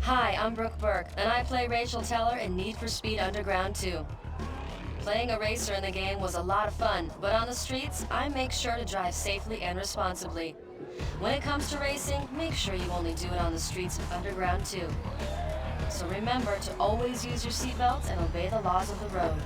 Hi, I'm Brooke Burke, and I play Rachel Teller in Need for Speed Underground 2. Playing a racer in the game was a lot of fun, but on the streets, I make sure to drive safely and responsibly. When it comes to racing, make sure you only do it on the streets of Underground 2. So remember to always use your seatbelts and obey the laws of the road.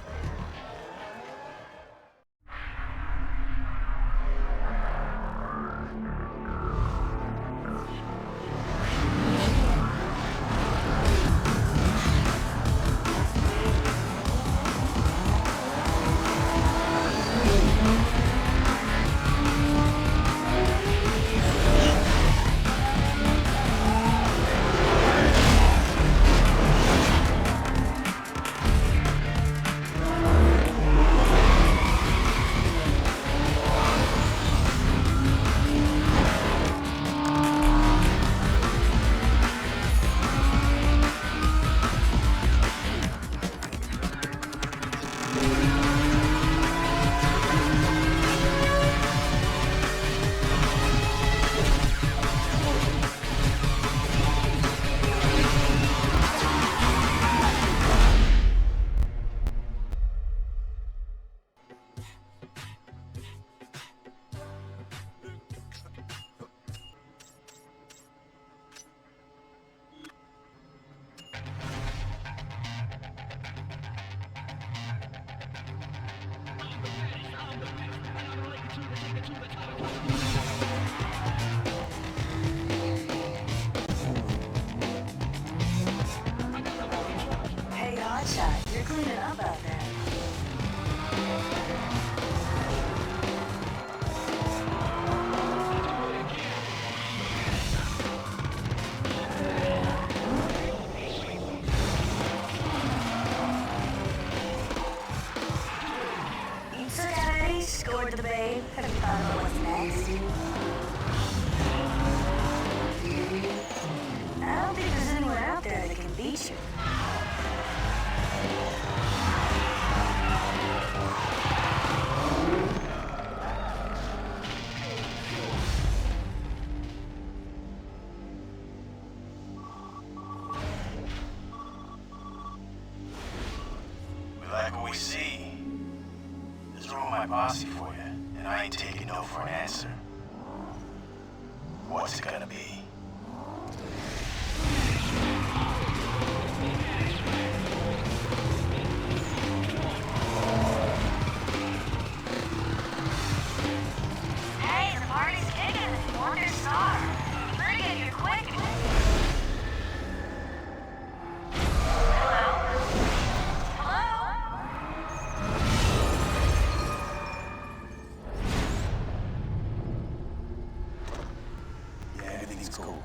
Hey, Hotshot, you're cleaning up out there. You took out Eddie, scored the babe. Have you thought about what's next? I don't think there's anyone out there that can beat you. We like what we see. There's room in my posse for you, and I ain't taking no for an answer. What's it gonna be? Hey, the party's kicking if you want your star. Bring it here quick. Hello? Hello? Yeah, everything's cool.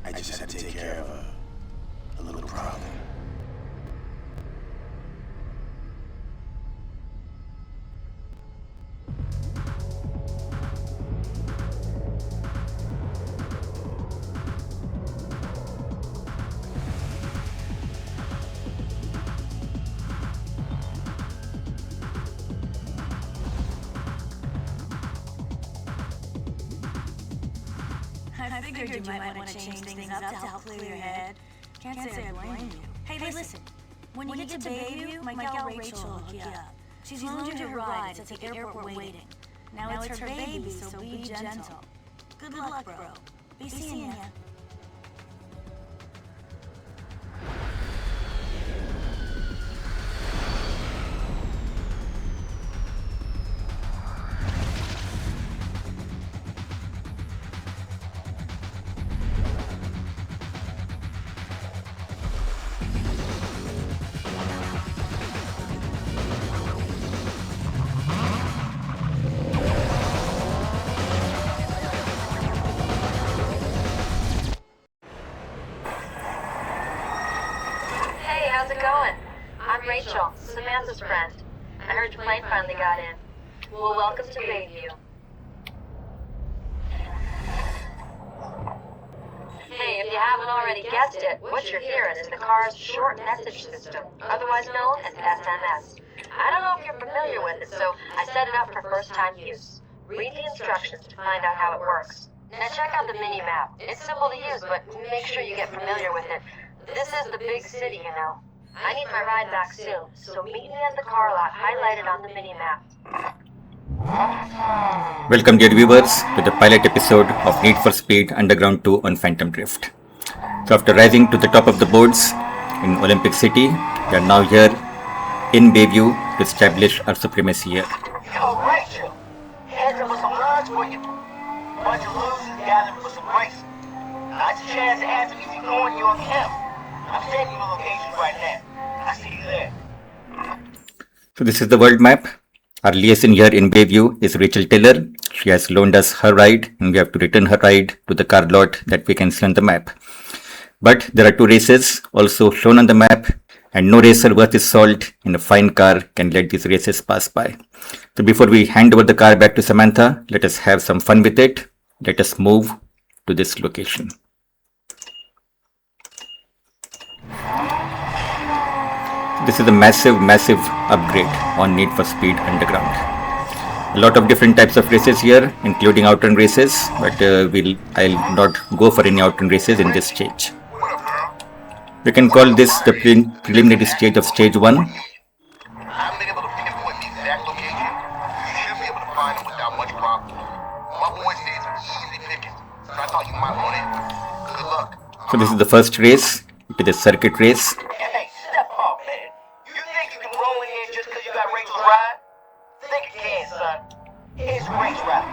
I just had to take care of a little problem. I figured you might want to change things up to help clear your head. Can't say I blame you. Hey, listen. When you get to Bayview, my gal Rachel will hook you up. She's loaned you her ride at the airport waiting. Now it's her baby, so be gentle. Good luck, bro. Be seeing ya. Hey, how's it going? I'm Rachel, Samantha's friend. I heard your plane finally got in. Well, welcome to Bayview. Hey, if you haven't already guessed it, what you're hearing is the car's short message system, otherwise known as SMS. I don't know if you're familiar with it, so I set it up for first-time use. Read the instructions to find out how it works. Now check out the mini-map. It's simple to use, but make sure you get familiar with it. This is the big city, you know. I need my ride back soon, so meet me at the car lot highlighted on the mini-map. Welcome dear viewers to the pilot episode of Need for Speed Underground 2 on PhantomDrift. So after rising to the top of the boards in Olympic City, we are now here in Bayview to establish our supremacy here. Yo, Rachel, heads up with some lunch for you. Bunch of losers gathering for some races. Nice chance to have some easy going you on camera. I'm sending you a location right now. I see you there. So this is the world map. Our liaison here in Bayview is Rachel Taylor. She has loaned us her ride and we have to return her ride to the car lot that we can see on the map. But there are two races also shown on the map, and no racer worth his salt in a fine car can let these races pass by. So before we hand over the car back to Samantha, let us have some fun with it. Let us move to this location. This is a massive upgrade on Need for Speed Underground. A lot of different types of races here, including outrun races, but I'll not go for any outrun races in this stage. We can call this the preliminary stage of stage 1. I haven't been able to pinpoint the exact location. You should be able to find it without much problem. My boy says it's easy picking, so I thought you might want it. Good luck. So this is the first race. It is a circuit race. Hey, step up, man. You think you can roll in here just because you got Rachel's ride? Think you can, son. Here's a race route.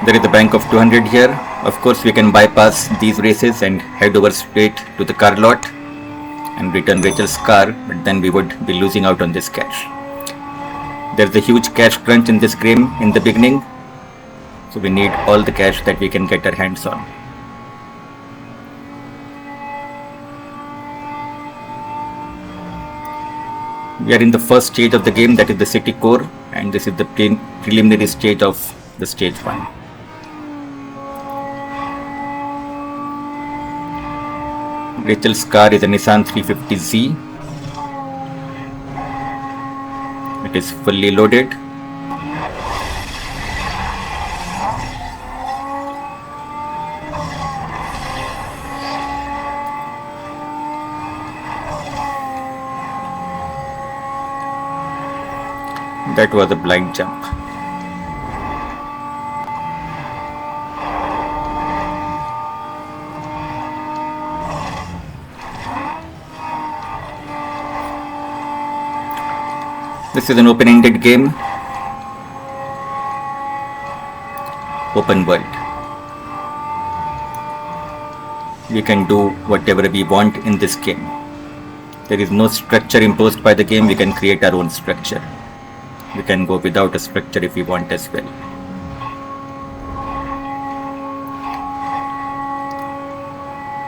There is a bank of 200 here. Of course, we can bypass these races and head over straight to the car lot and return Rachel's car, but then we would be losing out on this cash. There's a huge cash crunch in this game in the beginning, so we need all the cash that we can get our hands on. We are in the first stage of the game, that is the city core, and this is the preliminary stage of the stage 1. Rachel's car is a Nissan 350Z. It is fully loaded. That was a blind jump. This is an open-ended game. Open world. We can do whatever we want in this game. There is no structure imposed by the game. We can create our own structure. We can go without a structure if we want as well.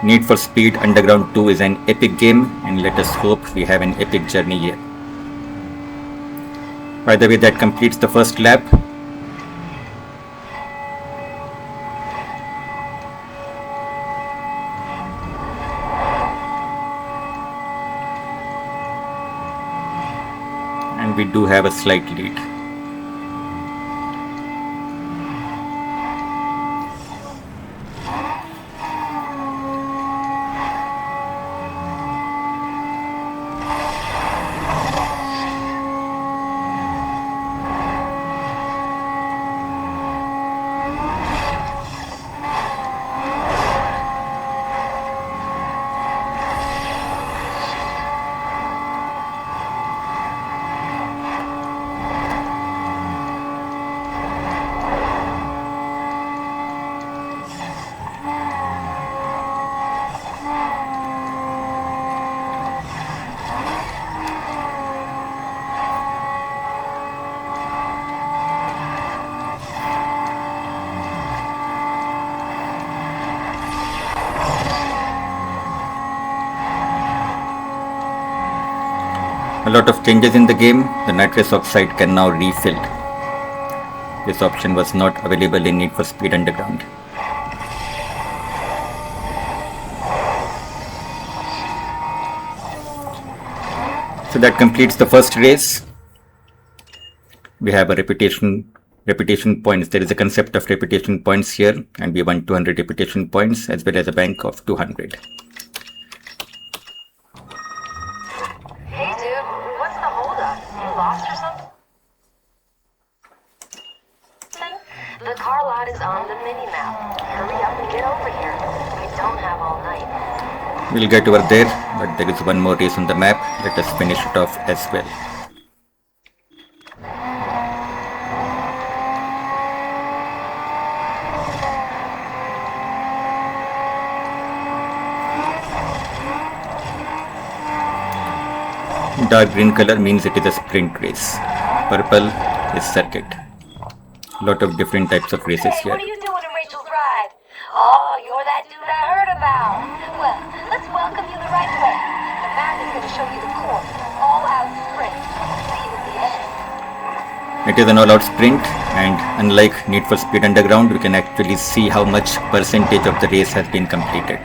Need for Speed Underground 2 is an epic game, and let us hope we have an epic journey here. By the way, that completes the first lap. And we do have a slight lead. A lot of changes in the game. The nitrous oxide can now refill. This option was not available in Need for Speed Underground. So that completes the first race. We have a reputation reputation points. There is a concept of reputation points here, and we want 200 reputation points as well as a bank of 200. Hey dude, what's the holdup? You lost or something? The car lot is on the mini-map. Hurry up and get over here. We don't have all night. We'll get over there, but there is one more race on the map. Let us finish it off as well. Dark green color means it is a sprint race. Purple is circuit. Lot of different types of races Hey, here. what are you doing in Rachel's ride? Oh, you're that dude I heard about. Well, let's welcome you the right way. Samantha's going to show you the course. All-out sprint. See you at the end. It is an all-out sprint, and unlike Need for Speed Underground, we can actually see how much percentage of the race has been completed.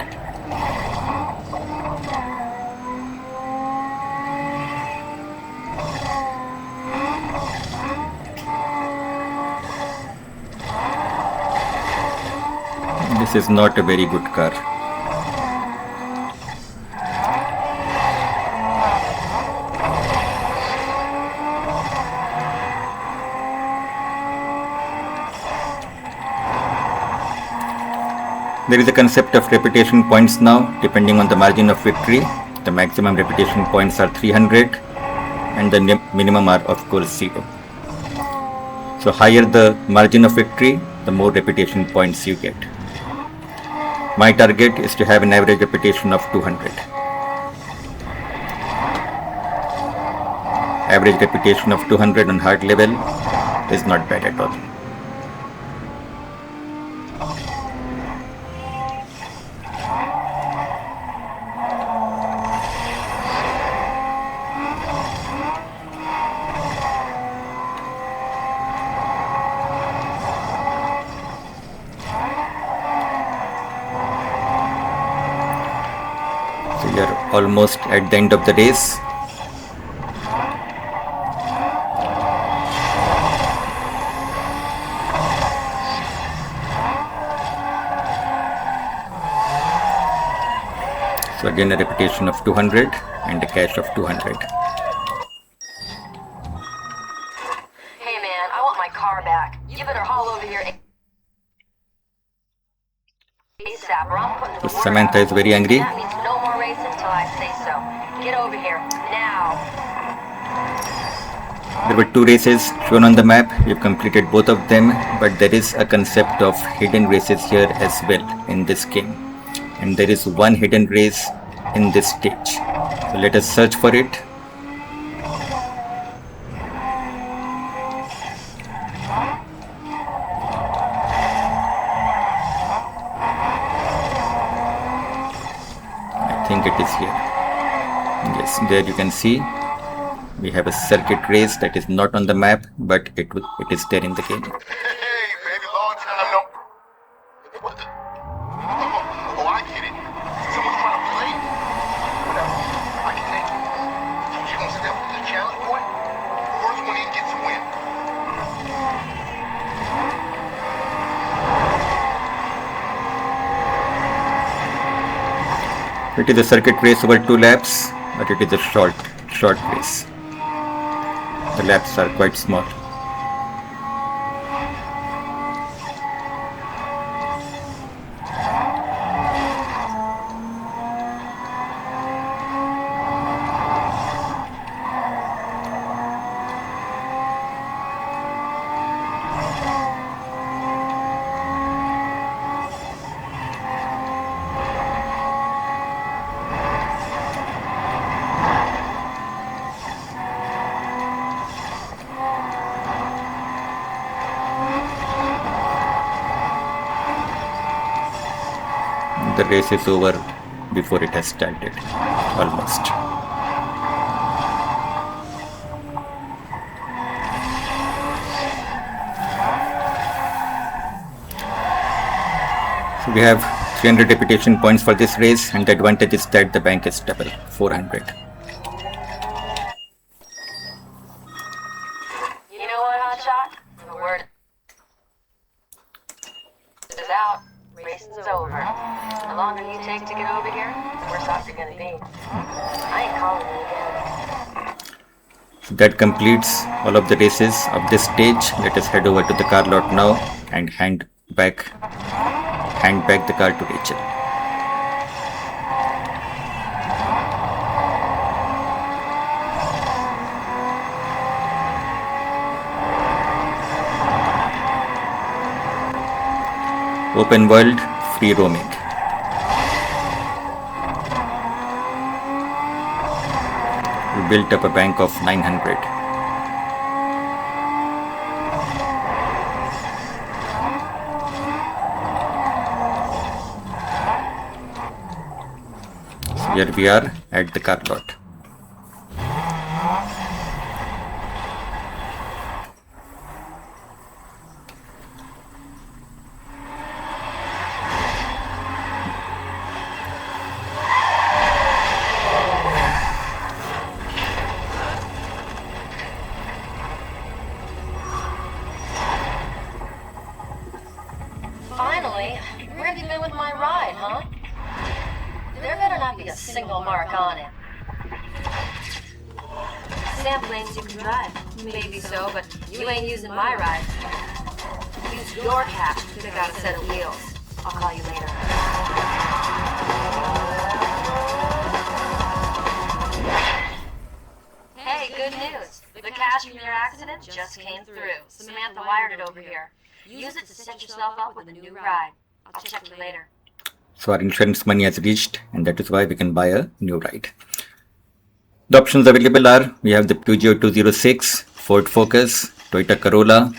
This is not a very good car. There is a concept of reputation points now, depending on the margin of victory. The maximum reputation points are 300 and the minimum are of course 0. So higher the margin of victory, the more reputation points you get. My target is to have an average reputation of 200. Average reputation of 200 on hard level is not bad at all. So we are almost at the end of the race. So again a reputation of 200 and a cash of 200. Hey man, I want my car back. You better haul over here ASAP or I'm putting the word Samantha out. is very angry. That means no more racing until I say so. Get over here, now. There were 2 races shown on the map. We've completed both of them, but there is a concept of hidden races here as well in this game. And there is one hidden race in this stage. So let us search for it. I think it is here. Yes, there you can see we have a circuit race that is not on the map, but it is there in the game. Hey, baby, long time no. What the? Oh, I get it. Someone's trying to play. Whatever. I can take it. So you gonna step up to the challenge, boy? First one in gets a win. It is a circuit race over 2 laps, but it is a short race. The laps are quite small. The race is over before it has started, almost. So we have 300 reputation points for this race, and the advantage is that the bank is double, 400. You know what, Hotshot? The word mission's over. The longer you take to get over here, the worse off you're gonna be. I ain't calling you again. That completes all of the races of this stage. Let us head over to the car lot now and hand back the car to Rachel. Open world, free roaming. We built up a bank of 900. So here we are at the car lot. Finally, where have you been with my ride, huh? There better not be a single mark on it. Sam claims you can drive. Maybe so, but you ain't using my ride. Use your cap to pick out a set of wheels. I'll call you later. Hey, good news. The cash from your accident just came through. Samantha wired it over here. Use it to set yourself up with a new ride. I'll check you later. So our insurance money has reached, and that is why we can buy a new ride. The options available are, we have the Peugeot 206, Ford Focus, Toyota Corolla,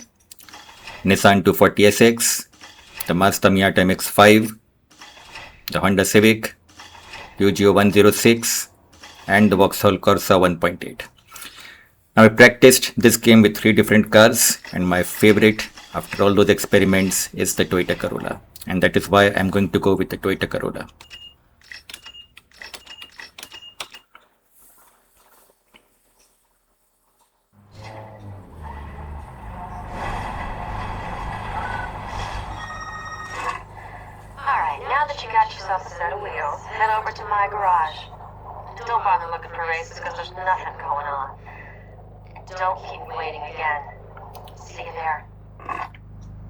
Nissan 240SX, the Mazda Miata MX-5, the Honda Civic, Peugeot 106, and the Vauxhall Corsa 1.8. Now I practiced this game with 3 different cars, and my favorite after all those experiments is the Toyota Corolla, and that is why I'm going to go with the Toyota Corolla. Alright, now that you got yourself a set of wheels, head over to my garage. Don't bother looking for races because there's nothing going on. Don't keep me waiting again. See you there.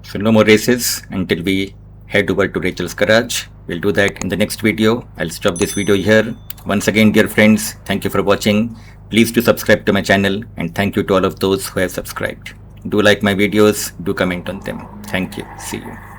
So no more races until we head over to Rachel's garage. We'll do that in the next video. I'll stop this video here. Once again, dear friends, thank you for watching. Please do subscribe to my channel, and thank you to all of those who have subscribed. Do like my videos, do comment on them. Thank you. See you.